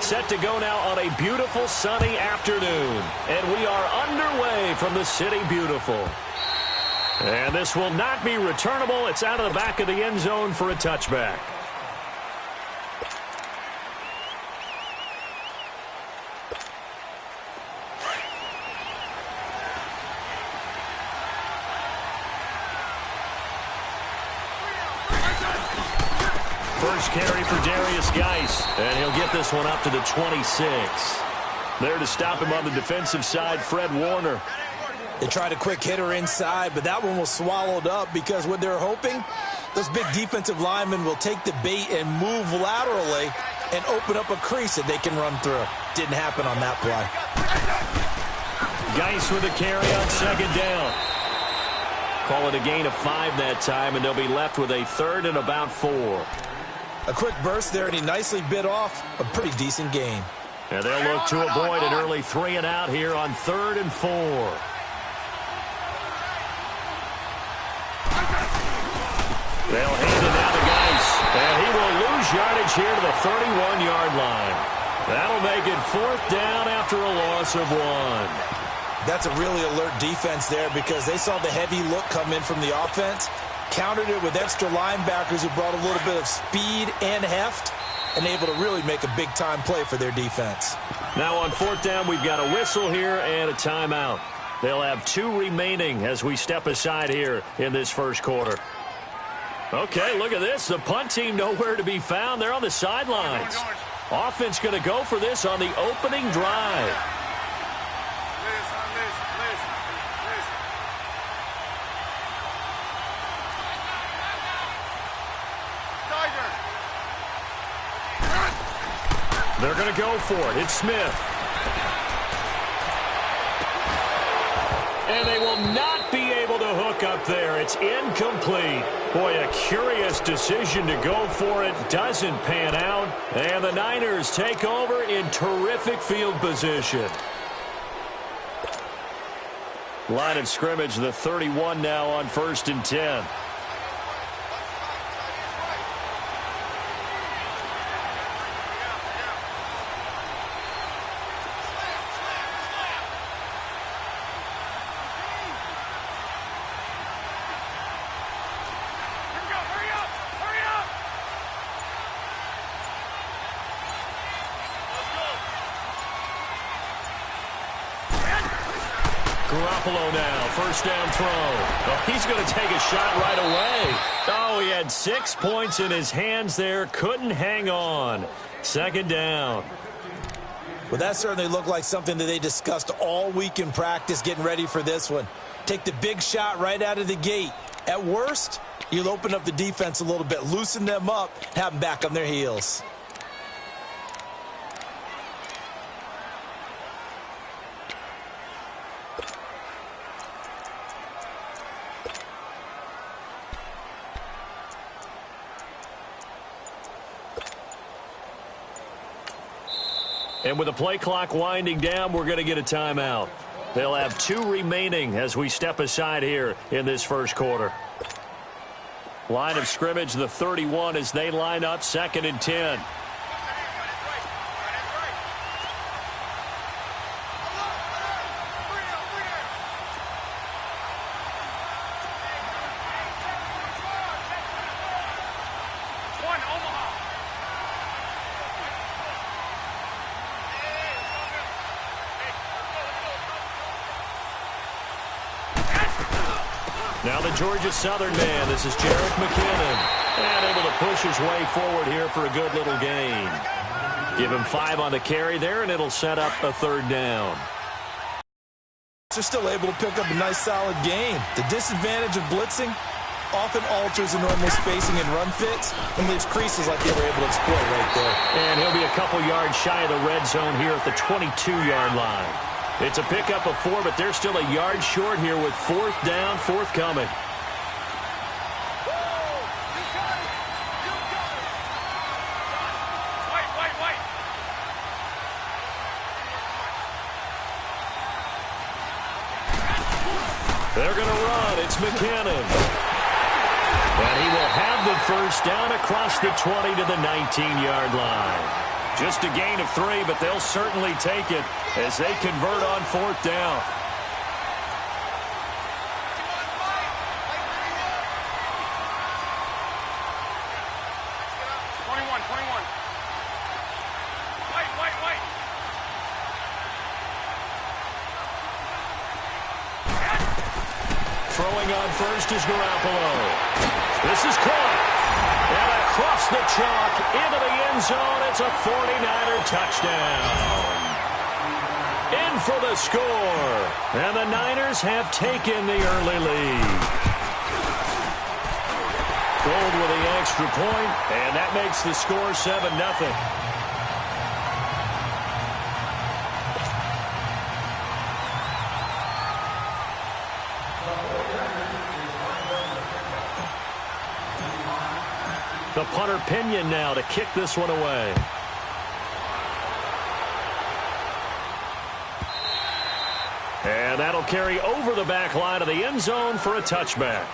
set to go now on a beautiful sunny afternoon. And we are underway from the City Beautiful. And this will not be returnable. It's out of the back of the end zone for a touchback. First carry for Darius Geis, and he'll get this one up to the 26. There to stop him on the defensive side, Fred Warner. They tried a quick hitter inside, but that one was swallowed up because what they're hoping, those big defensive linemen will take the bait and move laterally and open up a crease that they can run through. Didn't happen on that play. Geis with a carry on second down. Call it a gain of 5 that time, and they'll be left with a 3rd and about 4. A quick burst there, and he nicely bit off a pretty decent gain. And they'll look to avoid an early 3 and out here on 3rd and 4. They'll hand it down to Geis, and he will lose yardage here to the 31-yard line. That'll make it 4th down after a loss of 1. That's a really alert defense there because they saw the heavy look come in from the offense, countered it with extra linebackers who brought a little bit of speed and heft, and able to really make a big-time play for their defense. Now on 4th down, we've got a whistle here and a timeout. They'll have 2 remaining as we step aside here in this first quarter. Okay, look at this. The punt team nowhere to be found. They're on the sidelines. Offense going to go for this on the opening drive. They're going to go for it. It's Smith. And they will not be able to hook up there. It's incomplete. Boy, a curious decision to go for it. Doesn't pan out. And the Niners take over in terrific field position. Line of scrimmage, the 31 now on 1st and 10. Garoppolo now, 1st down throw. Oh, he's going to take a shot right away. Oh, he had 6 points in his hands there. Couldn't hang on. 2nd down. Well, that certainly looked like something that they discussed all week in practice getting ready for this one. Take the big shot right out of the gate. At worst, you'll open up the defense a little bit, loosen them up, have them back on their heels. And with the play clock winding down, we're going to get a timeout. They'll have 2 remaining as we step aside here in this first quarter. Line of scrimmage, the 31 as they line up 2nd and 10. Now the Georgia Southern man, this is Jerick McKinnon. And able to push his way forward here for a good little gain. Give him 5 on the carry there, and it'll set up a 3rd down. They're still able to pick up a nice solid gain. The disadvantage of blitzing often alters the normal spacing and run fits and leaves creases like they were able to exploit right there. And he'll be a couple yards shy of the red zone here at the 22-yard line. It's a pickup of 4, but they're still a yard short here with 4th down, forthcoming. They're going to run. It's McKinnon. And he will have the 1st down across the 20 to the 19-yard line. Just a gain of 3, but they'll certainly take it as they convert on 4th down. Throwing on first is Garoppolo. This is caught. And across the chalk into the end zone. It's a 49er touchdown. In for the score. And the Niners have taken the early lead. Gold with the extra point, and that makes the score 7-0. The punter Pinion now to kick this one away. And that'll carry over the back line of the end zone for a touchback.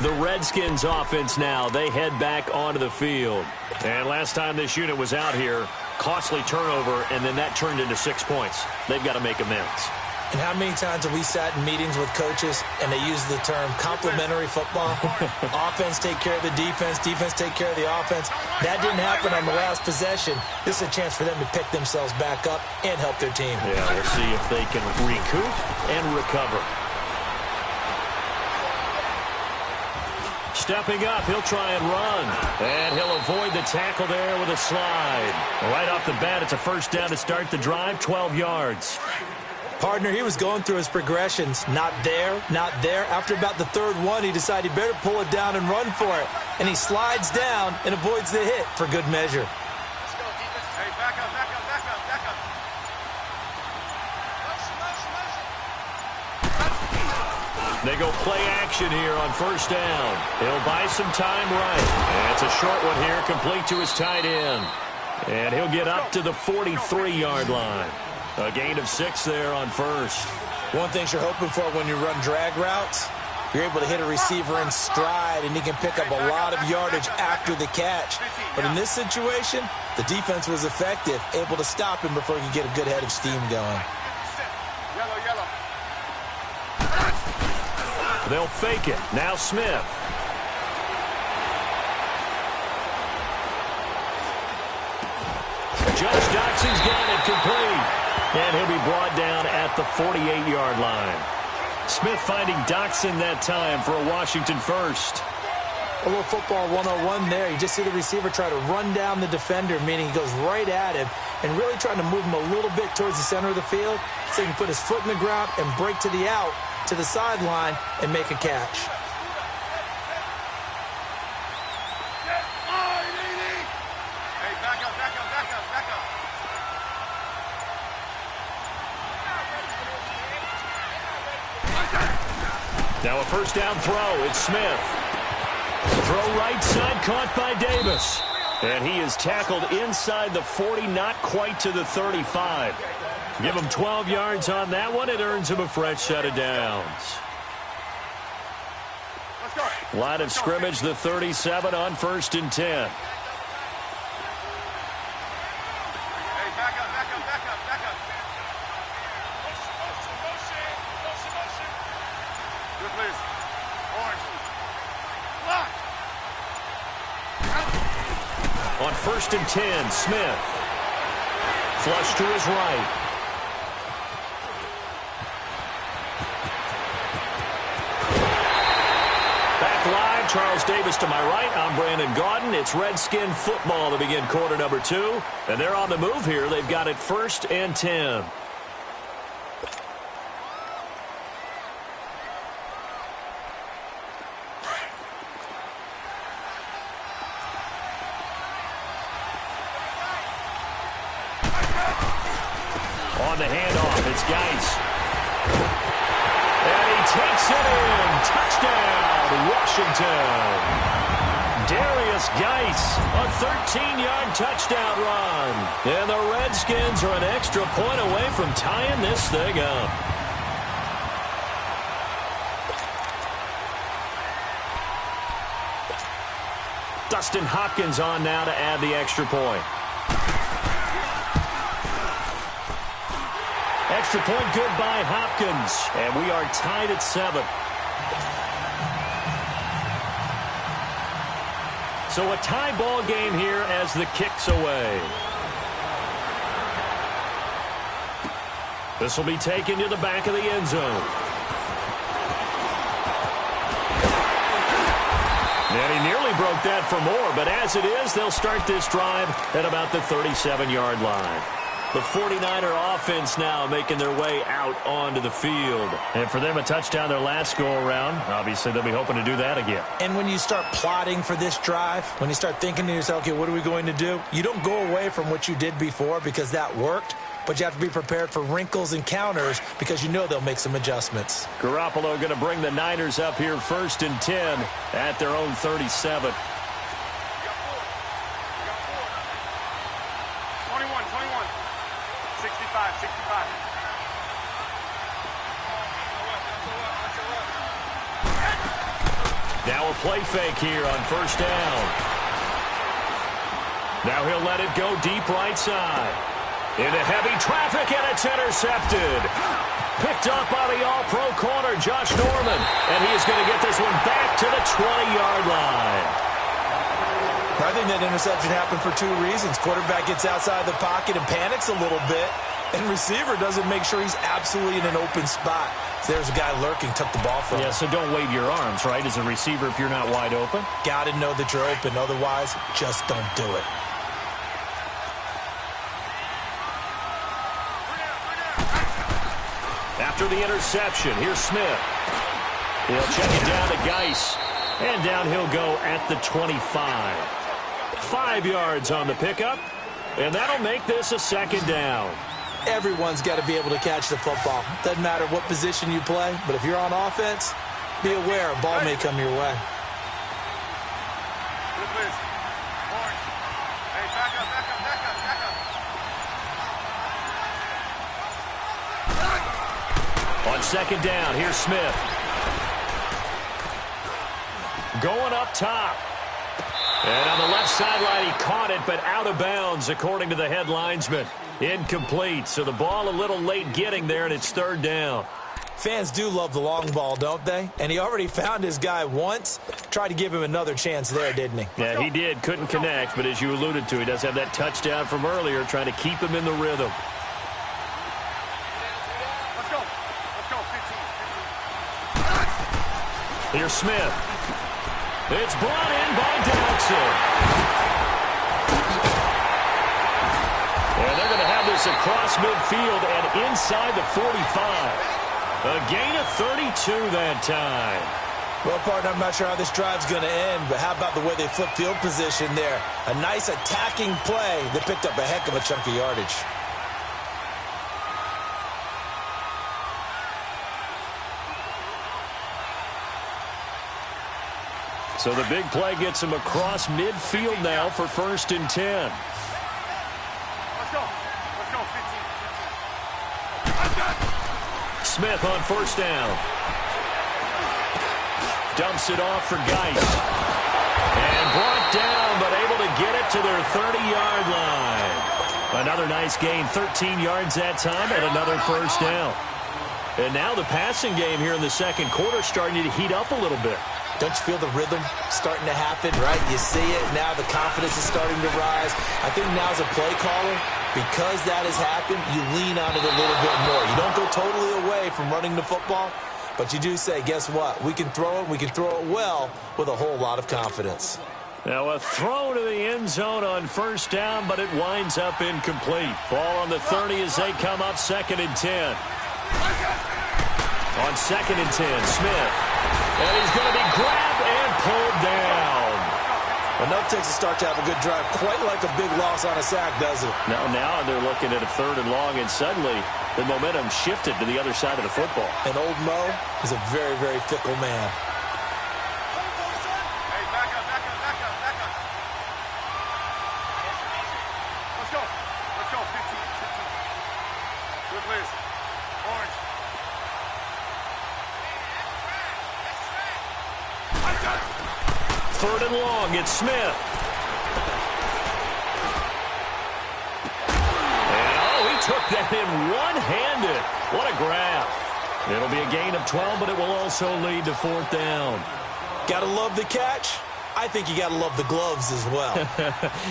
The Redskins offense now, they head back onto the field. And last time this unit was out here, costly turnover, and then that turned into 6 points. They've got to make amends. And how many times have we sat in meetings with coaches and they use the term complementary football? Offense take care of the defense, defense take care of the offense. That didn't happen on the last possession. This is a chance for them to pick themselves back up and help their team. Yeah, we'll see if they can recoup and recover. Stepping up, he'll try and run. And he'll avoid the tackle there with a slide. Right off the bat, it's a first down to start the drive, 12 yards. Partner, he was going through his progressions. Not there, not there. After about the third one, he decided he better pull it down and run for it. And he slides down and avoids the hit for good measure. Let's go, defense. Hey, back up, back up, back up, back up. They go play action here on first down. He'll buy some time right. And it's a short one here, complete to his tight end. And he'll get up to the 43-yard line. A gain of 6 there on first. One thing you're hoping for when you run drag routes, you're able to hit a receiver in stride, and he can pick up a lot of yardage after the catch. But in this situation, the defense was effective, able to stop him before he could get a good head of steam going. Yellow, yellow. They'll fake it. Now Smith. Josh Doxson's got it complete. And he'll be brought down at the 48-yard line. Smith finding Doxson that time for a Washington first. A little football 101 there. You just see the receiver try to run down the defender, meaning he goes right at him and really trying to move him a little bit towards the center of the field so he can put his foot in the ground and break to the out, to the sideline, and make a catch. Hey, back up, back up, back up, back up. Now a first down throw. It's Smith. Throw right side, caught by Davis. And he is tackled inside the 40, not quite to the 35. Give him 12 yards on that one. It earns him a fresh set of downs. Let's go. Line of scrimmage, the 37 on 1st and 10. Hey, back up, back up, back up, back up. Good, please. Orange. Lock. On 1st and 10, Smith. Flush to his right. Back live, Charles Davis to my right. I'm Brandon Gaudin. It's Redskin football to begin quarter number 2. And they're on the move here. They've got it 1st and 10. On the handoff, it's Geis. And he takes it in. Touchdown, Washington. Darius Geis, a 13-yard touchdown run. And the Redskins are an extra point away from tying this thing up. Dustin Hopkins on now to add the extra point. Extra point good by Hopkins. And we are tied at 7. So a tie ball game here as the kick's away. This will be taken to the back of the end zone. And he nearly broke that for more, but as it is, they'll start this drive at about the 37-yard line. The 49er offense now making their way out onto the field. And for them, a touchdown their last go-around. Obviously, they'll be hoping to do that again. And when you start plotting for this drive, when you start thinking to yourself, okay, what are we going to do? You don't go away from what you did before because that worked, but you have to be prepared for wrinkles and counters because you know they'll make some adjustments. Garoppolo going to bring the Niners up here 1st and 10 at their own 37. 65. Now a play fake here on 1st down. Now he'll let it go deep right side. Into heavy traffic, and it's intercepted. Picked up by the all-pro corner, Josh Norman. And he is going to get this one back to the 20-yard line. I think that interception happened for 2 reasons. Quarterback gets outside the pocket and panics a little bit, and receiver doesn't make sure he's absolutely in an open spot. So there's a guy lurking, took the ball from him. Yeah, so don't wave your arms, right, as a receiver if you're not wide open. Got to know that you're open. Otherwise, just don't do it. After the interception, here's Smith. He'll check it down to Geis. And down he'll go at the 25. 5 yards on the pickup. And that'll make this a 2nd down. Everyone's got to be able to catch the football. Doesn't matter what position you play, but if you're on offense, be aware a ball may come your way. Hey, back up. On 2nd down, here's Smith. Going up top. And on the left sideline, he caught it, but out of bounds, according to the head linesman. Incomplete, so the ball a little late getting there, and it's 3rd down. Fans do love the long ball, don't they? And he already found his guy once. Tried to give him another chance there, didn't he? Yeah, he did. Couldn't connect, but as you alluded to, he does have that touchdown from earlier, trying to keep him in the rhythm. Let's go. 15. Here's Smith. It's brought in by Dowdson. And they're going to have this across midfield and inside the 45. A gain of 32 that time. Well, partner, I'm not sure how this drive's going to end, but how about the way they flip field position there? A nice attacking play that picked up a heck of a chunk of yardage. So the big play gets him across midfield now for 1st and 10. Let's go. 15. Smith on 1st down. Dumps it off for Geis. And brought down, but able to get it to their 30-yard line. Another nice gain, 13 yards that time, and another 1st down. And now the passing game here in the 2nd quarter starting to heat up a little bit. Don't you feel the rhythm starting to happen, right? You see it. Now the confidence is starting to rise. I think now as a play caller, because that has happened, you lean on it a little bit more. You don't go totally away from running the football, but you do say, guess what? We can throw it. We can throw it well with a whole lot of confidence. Now a throw to the end zone on 1st down, but it winds up incomplete. Ball on the 30 as they come up 2nd and 10. On 2nd and 10, Smith. And he's going to be grabbed and pulled down. Enough takes a start to have a good drive. Quite like a big loss on a sack, does it? Now they're looking at a 3rd and long, and suddenly the momentum shifted to the other side of the football. And old Mo is a very, very fickle man. Hey, back up. Let's go. 15. Good list. Orange. 3rd and long, it's Smith. And, he took that in one-handed. What a grab. It'll be a gain of 12, but it will also lead to 4th down. Gotta love the catch. I think you gotta love the gloves as well.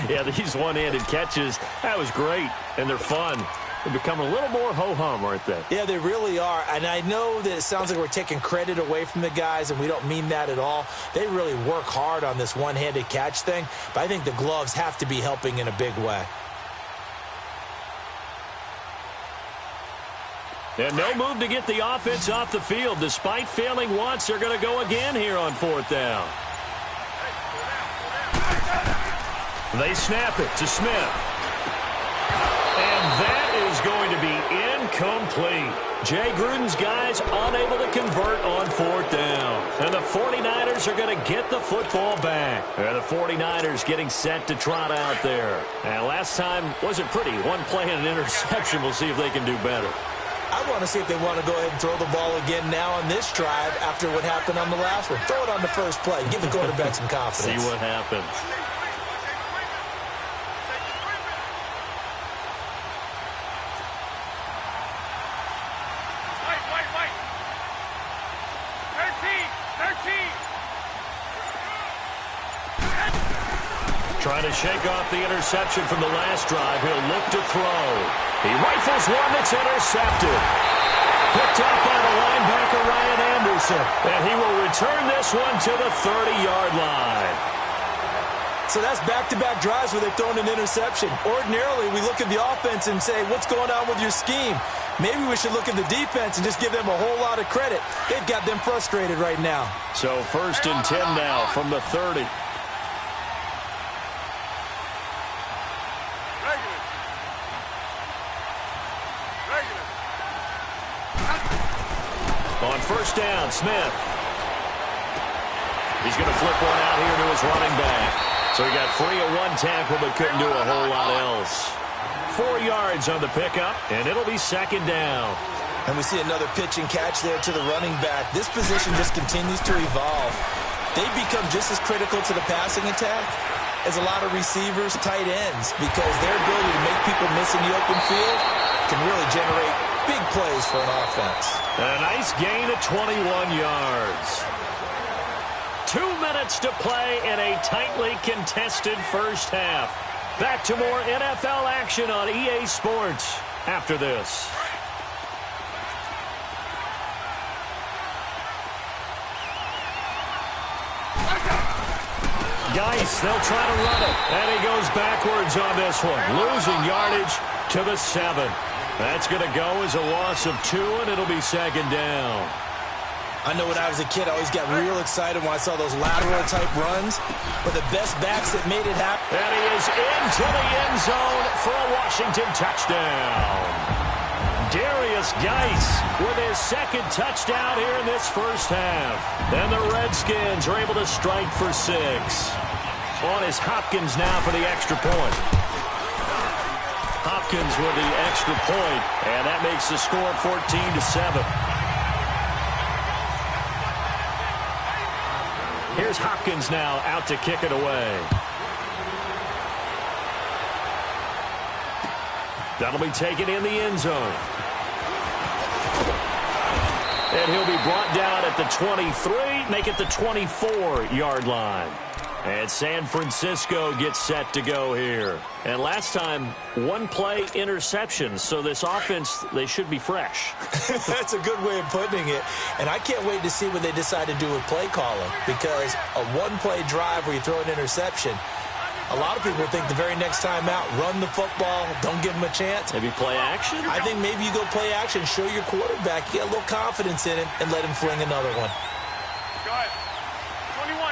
Yeah, these one-handed catches, that was great, and they're fun. They become a little more ho-hum, aren't they? Yeah, they really are. And I know that it sounds like we're taking credit away from the guys, and we don't mean that at all. They really work hard on this one-handed catch thing, but I think the gloves have to be helping in a big way. And no move to get the offense off the field. Despite failing once, they're going to go again here on 4th down. They snap it to Smith. And that is going to be incomplete. Jay Gruden's guys unable to convert on 4th down. And the 49ers are going to get the football back. And the 49ers getting set to trot out there. And last time wasn't pretty. One play and an interception. We'll see if they can do better. I want to see if they want to go ahead and throw the ball again now on this drive after what happened on the last one. Throw it on the first play. Give the quarterback some confidence. See what happens. Trying to shake off the interception from the last drive. He'll look to throw. He rifles one that's intercepted. Picked up by the linebacker, Ryan Anderson. And he will return this one to the 30-yard line. So that's back-to-back drives where they've thrown an interception. Ordinarily, we look at the offense and say, what's going on with your scheme? Maybe we should look at the defense and just give them a whole lot of credit. They've got them frustrated right now. So 1st and 10 now from the 30. On 1st down, Smith. He's going to flip one out here to his running back. So he got free of one tackle but couldn't do a whole lot else. 4 yards on the pickup, and it'll be 2nd down. And we see another pitch and catch there to the running back. This position just continues to evolve. They become just as critical to the passing attack as a lot of receivers, tight ends, because their ability to make people miss in the open field can really generate big plays for an offense. A nice gain of 21 yards. 2 minutes to play in a tightly contested first half. Back to more NFL action on EA Sports after this. Geis, they'll try to run it. And he goes backwards on this one. Losing yardage to the 7. That's going to go as a loss of 2, and it'll be 2nd down. I know when I was a kid, I always got real excited when I saw those lateral-type runs. But the best backs that made it happen. And he is into the end zone for a Washington touchdown. Darius Geis with his 2nd touchdown here in this first half. And the Redskins are able to strike for 6. On is Hopkins now for the extra point. Hopkins with the extra point, and that makes the score 14-7. Here's Hopkins now out to kick it away. That'll be taken in the end zone. And he'll be brought down at the 23, make it the 24-yard line. And San Francisco gets set to go here. And last time, 1 play interception. So this offense, they should be fresh. That's a good way of putting it. And I can't wait to see what they decide to do with play calling. Because a 1-play drive where you throw an interception, a lot of people think the very next time out, run the football, don't give them a chance. Maybe play action? I think maybe you go play action, show your quarterback, get a little confidence in him, and let him fling another one. Go ahead. 21.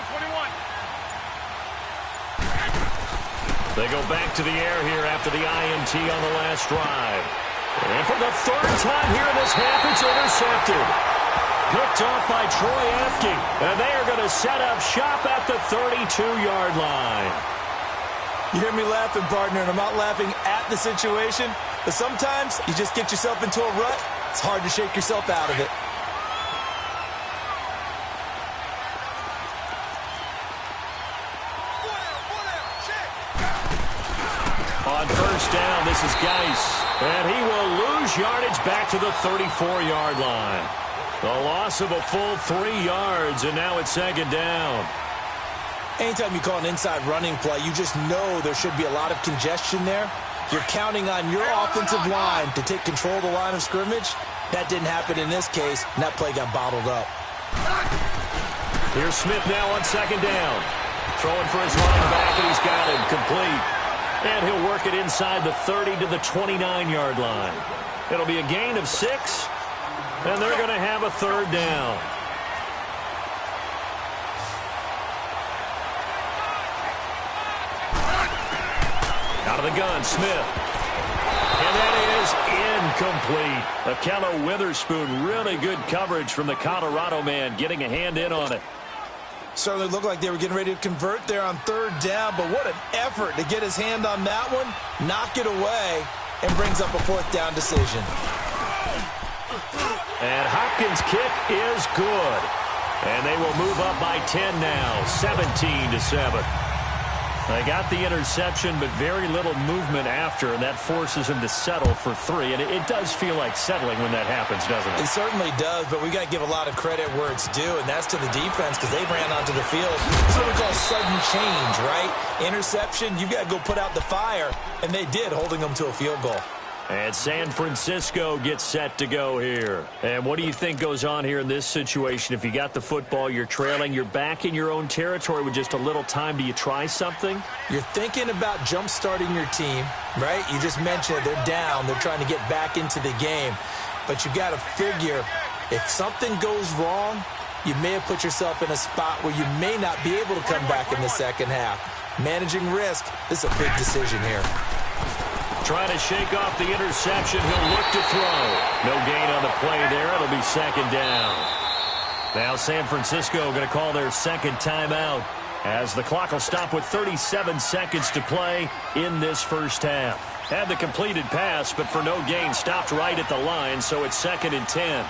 They go back to the air here after the INT on the last drive. And for the 3rd time here in this half, it's intercepted. Picked off by Troy Apke. And they are going to set up shop at the 32-yard line. You hear me laughing, partner, and I'm not laughing at the situation. But sometimes you just get yourself into a rut. It's hard to shake yourself out of it. On first down, this is Geis. And he will lose yardage back to the 34-yard line. A loss of a full 3 yards, and now it's second down. Anytime you call an inside running play, you just know there should be a lot of congestion there. You're counting on your offensive line to take control of the line of scrimmage. That didn't happen in this case, and that play got bottled up. Here's Smith now on second down. Throwing for his running back, and he's got him complete. And he'll work it inside the 30 to the 29-yard line. It'll be a gain of 6, and they're going to have a third down. Out of the gun, Smith. And that is incomplete. Akello Witherspoon, really good coverage from the Colorado man, getting a hand in on it. Certainly looked like they were getting ready to convert there on third down, but what an effort to get his hand on that one, knock it away, and brings up a fourth down decision. And Hopkins' kick is good. And they will move up by 10 now, 17-7. They got the interception, but very little movement after, and that forces him to settle for 3. And it does feel like settling when that happens, doesn't it? It certainly does, but we got to give a lot of credit where it's due, and that's to the defense because they ran onto the field. It's what we call sudden change, right? Interception, you got to go put out the fire, and they did, holding them to a field goal. And San Francisco gets set to go here. And what do you think goes on here in this situation? If you got the football, you're trailing, you're back in your own territory with just a little time. Do you try something? You're thinking about jump-starting your team, right? You just mentioned it. They're down. They're trying to get back into the game. But you got to figure if something goes wrong, you may have put yourself in a spot where you may not be able to come back in the second half. Managing risk, this is a big decision here. Trying to shake off the interception. He'll look to throw. No gain on the play there. It'll be second down. Now San Francisco going to call their second timeout as the clock will stop with 37 seconds to play in this first half. Had the completed pass, but for no gain, stopped right at the line, so it's second and 10.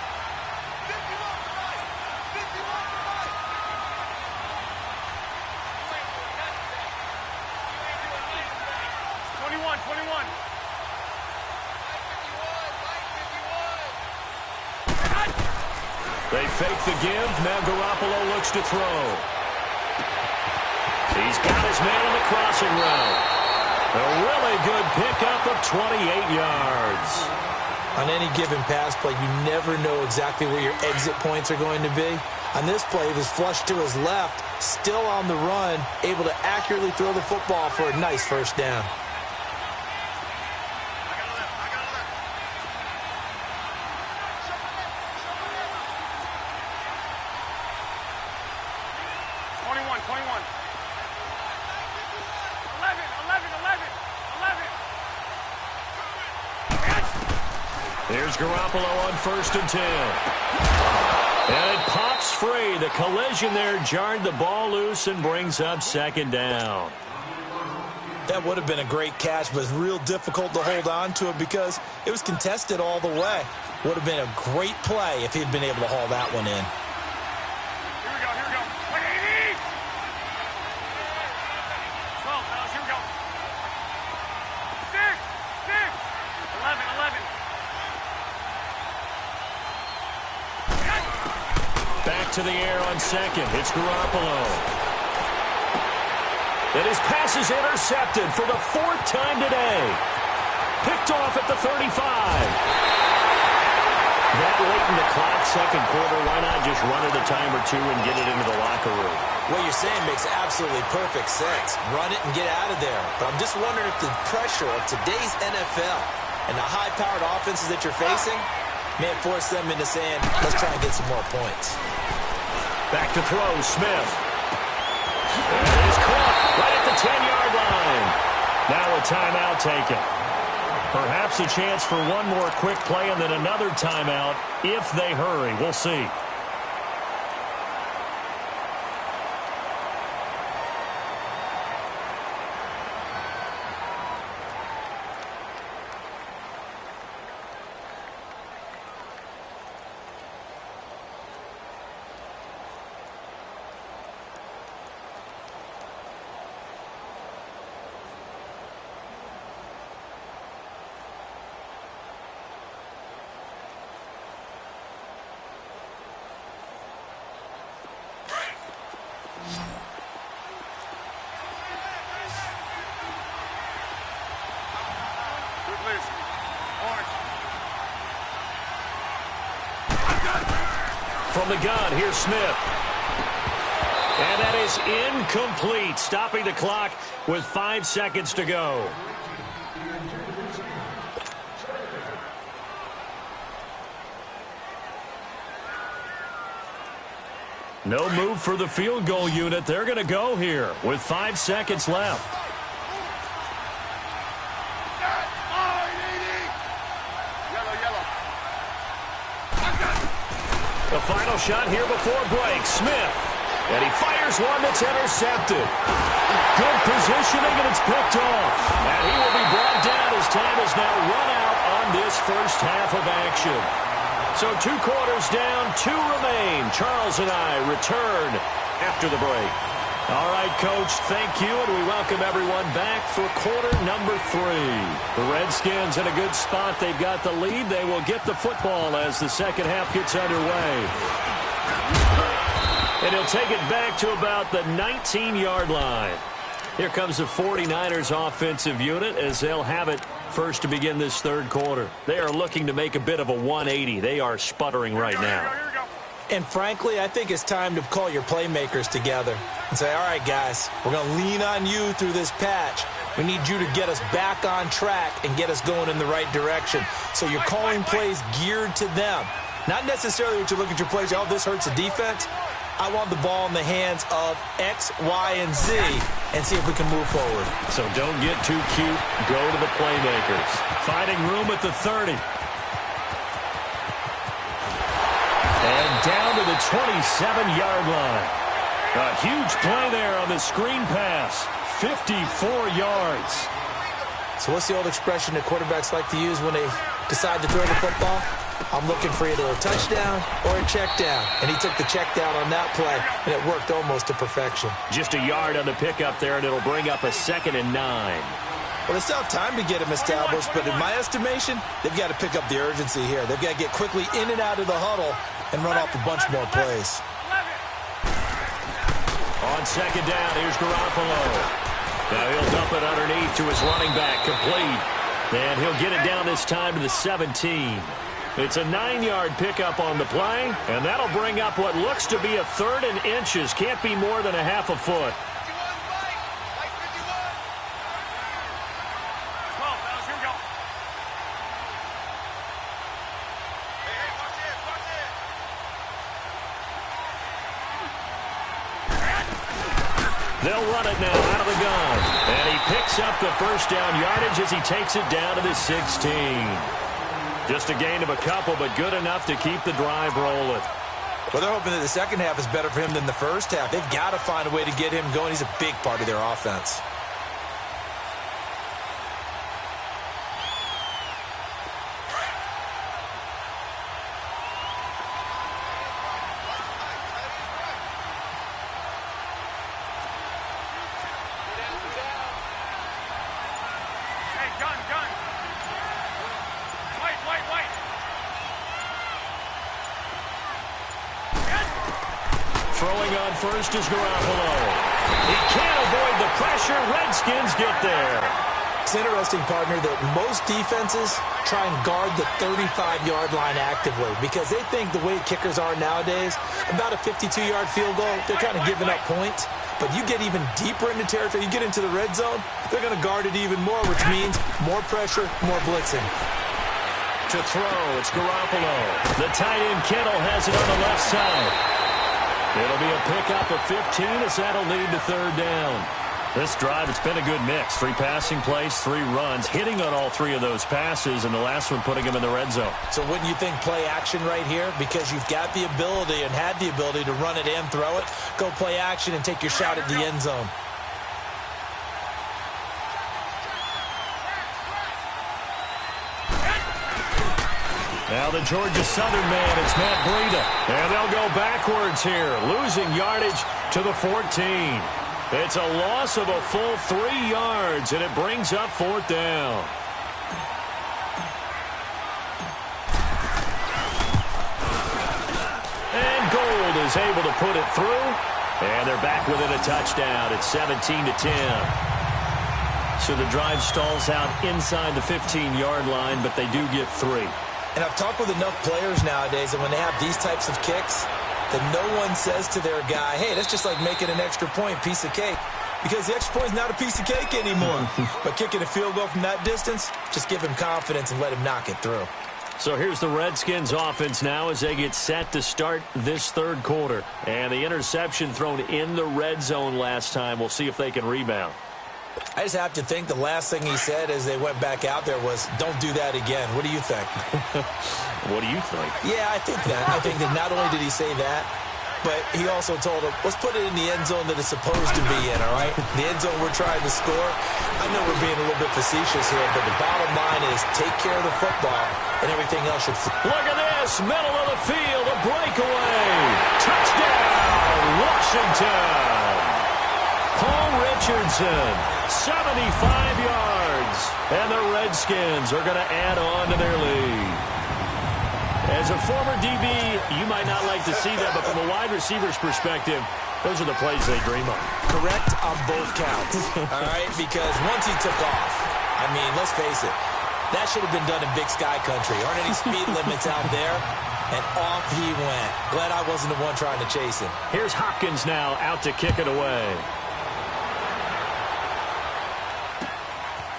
They fake the give. Now Garoppolo looks to throw. He's got his man on the crossing route. A really good pickup of 28 yards. On any given pass play, you never know exactly where your exit points are going to be. On this play, he was flushed to his left, still on the run, able to accurately throw the football for a nice first down. Here's Garoppolo on first and 10. And it pops free. The collision there jarred the ball loose and brings up second down. That would have been a great catch, but it's real difficult to hold on to it because it was contested all the way. Would have been a great play if he'd been able to haul that one in. Here we go, here we go. 180! 12, fellas, here we go. 6, 11. Back to the air on second. It's Garoppolo. And his pass is intercepted for the 4th time today. Picked off at the 35. That late in the clock, second quarter, why not just run it a time or two and get it into the locker room? What you're saying makes absolutely perfect sense. Run it and get out of there. But I'm just wondering if the pressure of today's NFL and the high-powered offenses that you're facing may have forced them into saying, let's try and get some more points. Back to throw, Smith. And it is caught right at the 10-yard line. Now a timeout taken. Perhaps a chance for one more quick play and then another timeout if they hurry. We'll see. from the gun. Here's Smith. And that is incomplete, stopping the clock with 5 seconds to go. No move for the field goal unit. They're going to go here with 5 seconds left. The final shot here before break. Smith. And he fires one that's intercepted. Good positioning, and it's picked off. And he will be brought down as time is now run out on this first half of action. So 2 quarters down, 2 remain. Charles and I return after the break. All right, Coach, thank you, and we welcome everyone back for quarter number 3. The Redskins in a good spot. They've got the lead. They will get the football as the second half gets underway. And he'll take it back to about the 19-yard line. Here comes the 49ers offensive unit as they'll have it first to begin this third quarter. They are looking to make a bit of a 180. They are sputtering right now. And frankly, I think it's time to call your playmakers together and say, all right, guys, we're going to lean on you through this patch. We need you to get us back on track and get us going in the right direction. So you're calling plays geared to them. Not necessarily what you look at your plays, oh, this hurts the defense. I want the ball in the hands of X, Y, and Z and see if we can move forward. So don't get too cute. Go to the playmakers. Finding room at the 30. And down to the 27-yard line. A huge play there on the screen pass. 54 yards. So what's the old expression that quarterbacks like to use when they decide to throw the football? I'm looking for either a touchdown or a check down. And he took the check down on that play, and it worked almost to perfection. Just a yard on the pickup there, and it'll bring up a 2nd and 9. Well, they still have time to get him established, but in my estimation, they've got to pick up the urgency here. They've got to get quickly in and out of the huddle and run off a bunch more plays. On 2nd down, here's Garoppolo. Now he'll dump it underneath to his running back, complete. And he'll get it down this time to the 17. It's a 9-yard pickup on the play, and that'll bring up what looks to be a 3rd and inches. Can't be more than a half a foot. They'll run it now out of the gun. And he picks up the first down yardage as he takes it down to the 16. Just a gain of a couple, but good enough to keep the drive rolling. Well, they're hoping that the second half is better for him than the first half. They've got to find a way to get him going. He's a big part of their offense. Throwing on first is Garoppolo. He can't avoid the pressure. Redskins get there. It's interesting, partner, that most defenses try and guard the 35-yard line actively because they think the way kickers are nowadays, about a 52-yard field goal, they're kind of giving up points. But you get even deeper into territory, you get into the red zone, they're going to guard it even more, which means more pressure, more blitzing. To throw, it's Garoppolo. The tight end Kittle has it on the left side. It'll be a pickup of 15 as that'll lead to 3rd down. This drive, it's been a good mix. 3 passing plays, 3 runs, hitting on all 3 of those passes, and the last one putting him in the red zone. So wouldn't you think play action right here? Because you've got the ability and had the ability to run it and throw it. Go play action and take your shot at the end zone. Now the Georgia Southern man, it's Matt Breida. And they'll go backwards here, losing yardage to the 14. It's a loss of a full 3 yards, and it brings up 4th down. And Gold is able to put it through. And they're back within a touchdown. It's 17-10. So the drive stalls out inside the 15-yard line, but they do get 3. And I've talked with enough players nowadays that when they have these types of kicks, that no one says to their guy, hey, that's just like making an extra point, piece of cake. Because the extra point is not a piece of cake anymore. But kicking a field goal from that distance, just give him confidence and let him knock it through. So here's the Redskins offense now as they get set to start this third quarter. And the interception thrown in the red zone last time. We'll see if they can rebound. I just have to think the last thing he said as they went back out there was, don't do that again. What do you think? What do you think? Yeah, I think that. I think that not only did he say that, but he also told him, let's put it in the end zone that it's supposed to be in, all right? The end zone we're trying to score. I know we're being a little bit facetious here, but the bottom line is take care of the football, and everything else should... Look at this, middle of the field, a breakaway. Touchdown, Washington. Paul Richardson, 75 yards. And the Redskins are going to add on to their lead. As a former DB, you might not like to see that, but from a wide receiver's perspective, those are the plays they dream of. Correct on both counts, all right? Because once he took off, I mean, let's face it, that should have been done in Big Sky Country. Aren't any speed limits out there? And off he went. Glad I wasn't the one trying to chase him. Here's Hopkins now out to kick it away.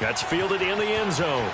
That's fielded in the end zone.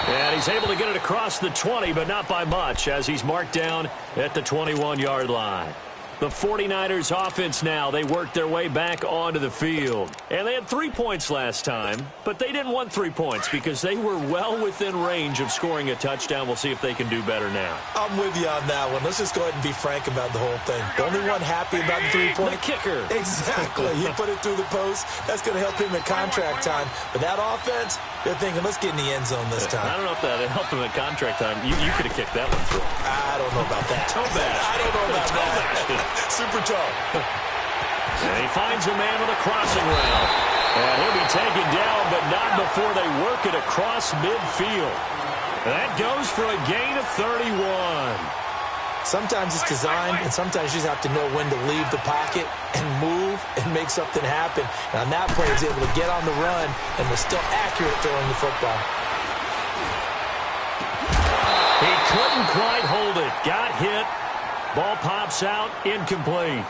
And he's able to get it across the 20, but not by much, as he's marked down at the 21-yard line. The 49ers offense now, they worked their way back onto the field. And they had 3 points last time, but they didn't want 3 points because they were well within range of scoring a touchdown. We'll see if they can do better now. I'm with you on that one. Let's just go ahead and be frank about the whole thing. The only one happy about the 3-point? The kicker. Exactly. He put it through the post. That's going to help him at contract time. But that offense, they're thinking, let's get in the end zone this time. I don't know if that helped him at contract time. You could have kicked that one through. I don't know about that. Toe bash. I don't know about that. Super toe. And he finds a man with a crossing route. And he'll be taken down, but not before they work it across midfield. That goes for a gain of 31. Sometimes it's designed, and sometimes you just have to know when to leave the pocket and move and make something happen. And on that play, he's able to get on the run and was still accurate throwing the football. He couldn't quite hold it. Got hit. Ball pops out, incomplete.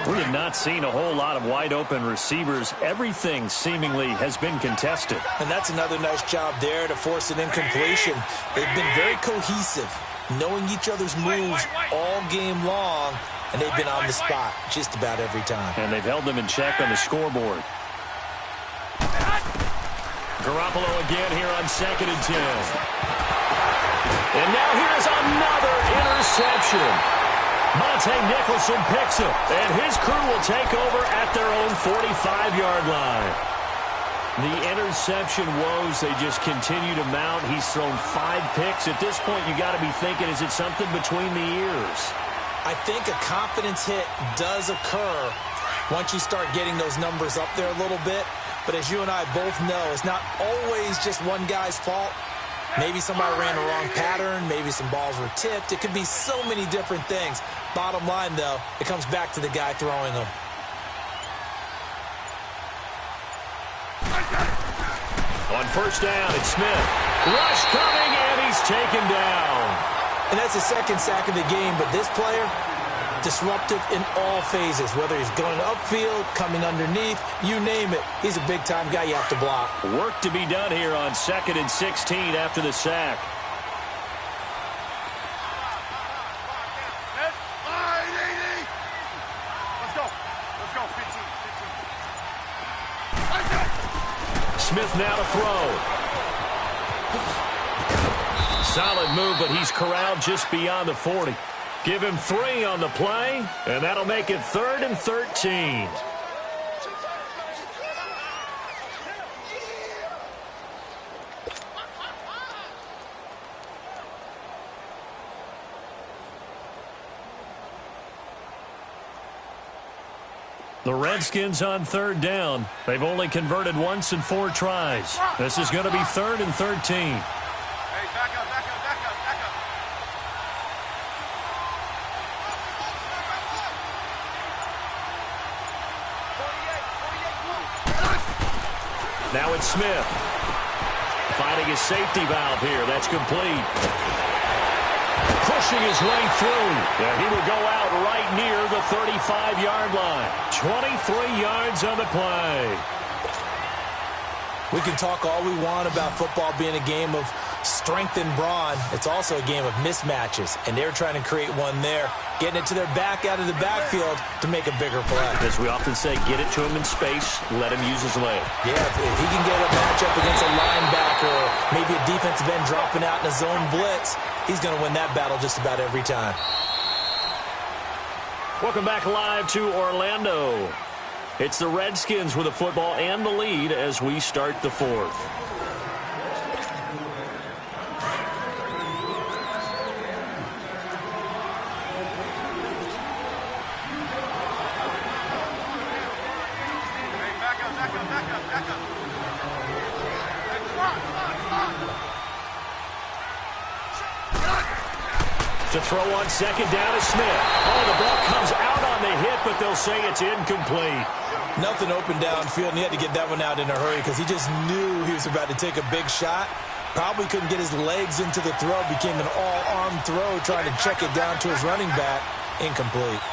We have not seen a whole lot of wide-open receivers. Everything seemingly has been contested. And that's another nice job there to force an incompletion. They've been very cohesive, knowing each other's moves all game long, and they've been on the spot just about every time. And they've held them in check on the scoreboard. Garoppolo again here on 2nd and 10. And now here's another interception. Monte Nicholson picks him, and his crew will take over at their own 45-yard line. The interception woes, they just continue to mount. He's thrown 5 picks. At this point, you got to be thinking, is it something between the ears? I think a confidence hit does occur once you start getting those numbers up there a little bit. But as you and I both know, it's not always just one guy's fault. Maybe somebody ran the wrong pattern. Maybe some balls were tipped. It could be so many different things. Bottom line, though, it comes back to the guy throwing them. On first down, it's Smith. Rush coming, and he's taken down. And that's the second sack of the game, but this player, disruptive in all phases, whether he's going upfield, coming underneath, you name it. He's a big-time guy you have to block. Work to be done here on 2nd and 16 after the sack. Smith now to throw. Solid move, but he's corralled just beyond the 40. Give him 3 on the play, and that'll make it 3rd and 13. The Redskins on 3rd down. They've only converted once in 4 tries. This is going to be 3rd and 13. Hey, back up, back up, back up, back up. Now it's Smith. Finding his safety valve here. That's complete. Pushing his way through. And he will go out right near the 35-yard line. 23 yards on the play. We can talk all we want about football being a game of strength and brawn. It's also a game of mismatches, and they're trying to create one there, getting it to their back out of the backfield to make a bigger play. As we often say, get it to him in space, let him use his leg. Yeah, if he can get a matchup against a linebacker or maybe a defensive end dropping out in a zone blitz, he's going to win that battle just about every time. Welcome back live to Orlando. It's the Redskins with the football and the lead as we start the fourth. To throw on second down is Smith. Oh, the ball comes out on the hit, but they'll say it's incomplete. Nothing open downfield, and he had to get that one out in a hurry because he just knew he was about to take a big shot. Probably couldn't get his legs into the throw. Became an all-arm throw, trying to check it down to his running back. Incomplete.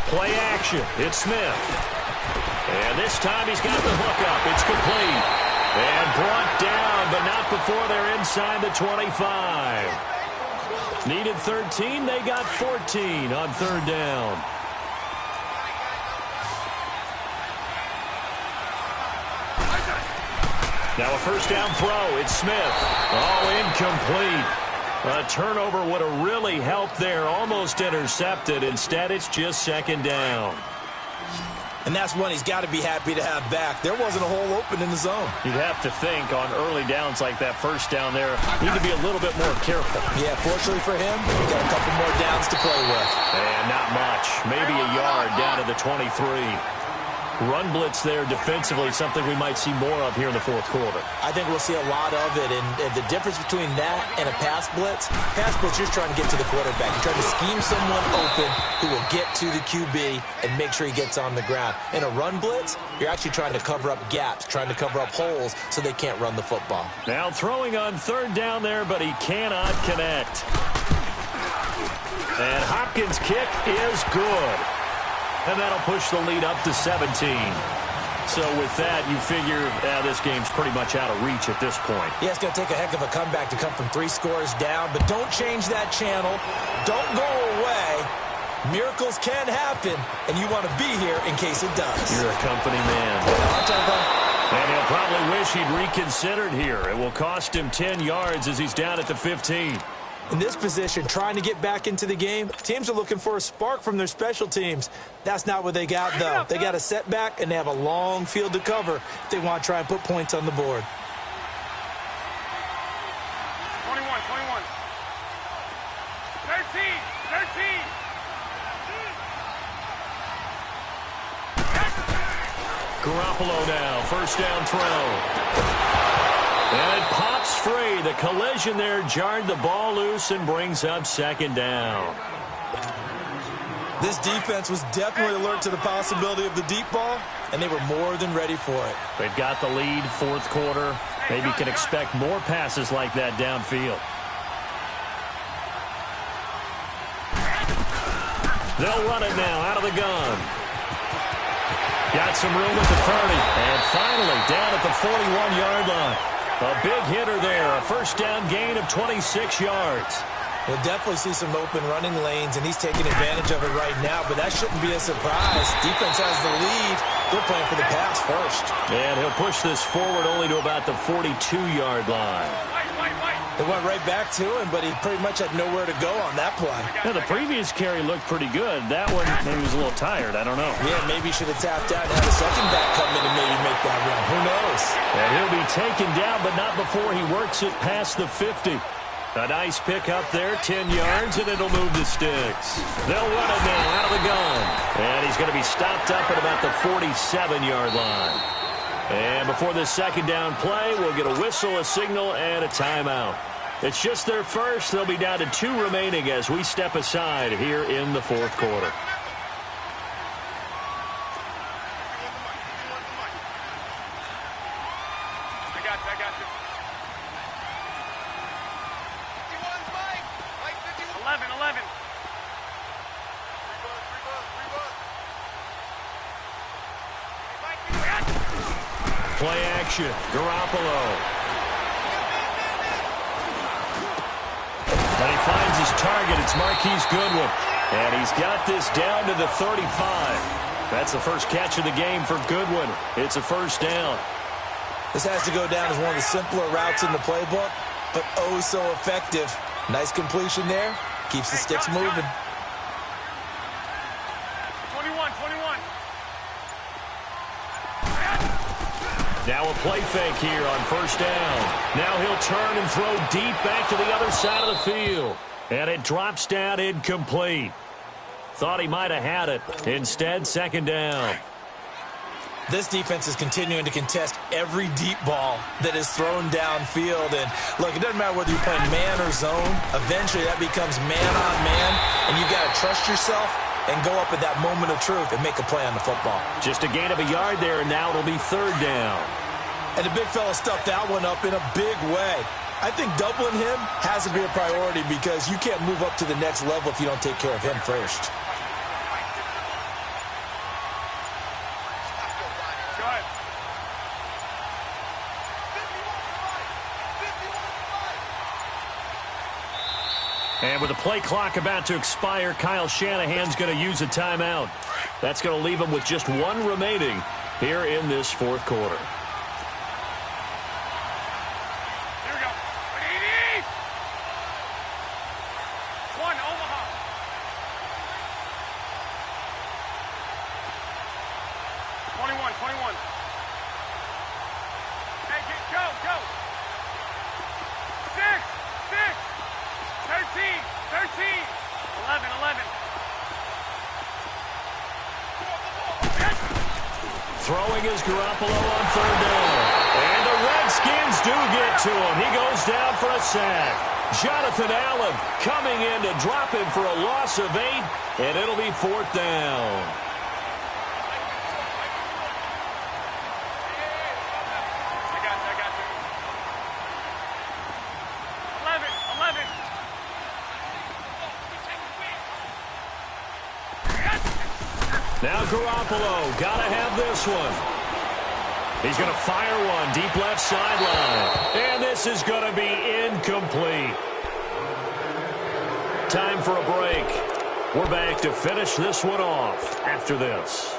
15. Play action. It's Smith. And this time he's got the hook up. It's complete. And brought down, but not before they're inside the 25. Needed 13. They got 14 on third down. Now a first down throw. It's Smith. Oh, incomplete. A turnover would have really helped there. Almost intercepted. Instead, it's just second down. And that's one he's got to be happy to have back. There wasn't a hole open in the zone. You'd have to think on early downs like that first down there, need to be a little bit more careful. Yeah, fortunately for him, he's got a couple more downs to play with. And not much. Maybe a yard down to the 23. Run blitz there defensively, something we might see more of here in the fourth quarter. I think we'll see a lot of it, and the difference between that and a pass blitz, you're trying to get to the quarterback. You're trying to scheme someone open who will get to the QB and make sure he gets on the ground. In a run blitz, you're actually trying to cover up gaps, trying to cover up holes so they can't run the football. Now throwing on third down there, but he cannot connect. And Hopkins' kick is good. And that'll push the lead up to 17. So with that, you figure this game's pretty much out of reach at this point. Yeah, it's going to take a heck of a comeback to come from 3 scores down, but don't change that channel. Don't go away. Miracles can happen, and you want to be here in case it does. You're a company man. And he'll probably wish he'd reconsidered here. It will cost him 10 yards as he's down at the 15. In this position, trying to get back into the game, teams are looking for a spark from their special teams. That's not what they got, though. They got a setback, and they have a long field to cover if they want to try and put points on the board. 21. 13. Garoppolo now, first down throw. And it pops free. The collision there jarred the ball loose and brings up second down. This defense was definitely alert to the possibility of the deep ball, and they were more than ready for it. They've got the lead, fourth quarter. Maybe can expect more passes like that downfield. They'll run it now out of the gun. Got some room at the 30. And finally down at the 41-yard line. A big hitter there, a first down gain of 26 yards. We'll definitely see some open running lanes, and he's taking advantage of it right now, but that shouldn't be a surprise. Defense has the lead. They're playing for the pass first. And he'll push this forward only to about the 42-yard line. They went right back to him, but he pretty much had nowhere to go on that play. Now, the previous carry looked pretty good. That one, maybe he was a little tired. I don't know. Yeah, maybe he should have tapped out and had a second back come in and maybe make that run. Who knows? And he'll be taken down, but not before he works it past the 50. A nice pick up there, 10 yards, and it'll move the sticks. They'll run it now out of the gun. And he's going to be stopped up at about the 47-yard line. And before this second down play, we'll get a whistle, a signal, and a timeout. It's just their first. They'll be down to 2 remaining as we step aside here in the fourth quarter. I got you. 11. Play action. Garoppolo. And he finds his target. It's Marquise Goodwin. And he's got this down to the 35. That's the first catch of the game for Goodwin. It's a first down. This has to go down as one of the simpler routes in the playbook, but oh so effective. Nice completion there. Keeps the sticks moving. 21. Now a play fake here on first down. Now he'll turn and throw deep back to the other side of the field. And it drops down incomplete. Thought he might have had it. Instead, second down. This defense is continuing to contest every deep ball that is thrown downfield. And look, it doesn't matter whether you're playing man or zone. Eventually that becomes man on man. And you got to trust yourself and go up at that moment of truth and make a play on the football. Just a gain of a yard there, and now it'll be third down. And the big fella stuffed that one up in a big way. I think doubling him has to be a priority because you can't move up to the next level if you don't take care of him first. And with the play clock about to expire, Kyle Shanahan's going to use a timeout. That's going to leave him with just 1 remaining here in this fourth quarter. Here we go. 1, Omaha. 21. Hey, go. 6. 13. 11. Throwing is Garoppolo on third down. And the Redskins do get to him. He goes down for a sack. Jonathan Allen coming in to drop him for a loss of 8, and it'll be fourth down. I got you. 11. Now Garoppolo, gotta have this one. He's gonna fire one deep left sideline. And this is gonna be incomplete. Time for a break. We're back to finish this one off after this.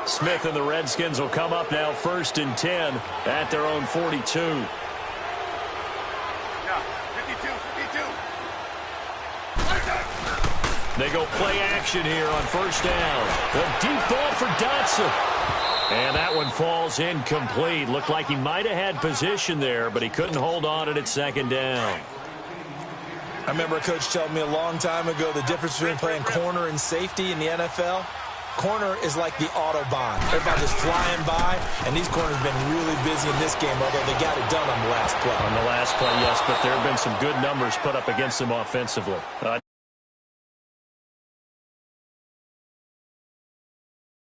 Smith and the Redskins will come up now 1st and 10 at their own 42. Yeah, 52. They go play action here on first down. A deep ball for Dotson. And that one falls incomplete. Looked like he might have had position there, but he couldn't hold on it at second down. I remember a coach telling me a long time ago the difference between playing corner and safety in the NFL. Corner is like the Autobahn. Everybody's flying by, and these corners have been really busy in this game, although they got it done on the last play. On the last play, yes, but there have been some good numbers put up against them offensively.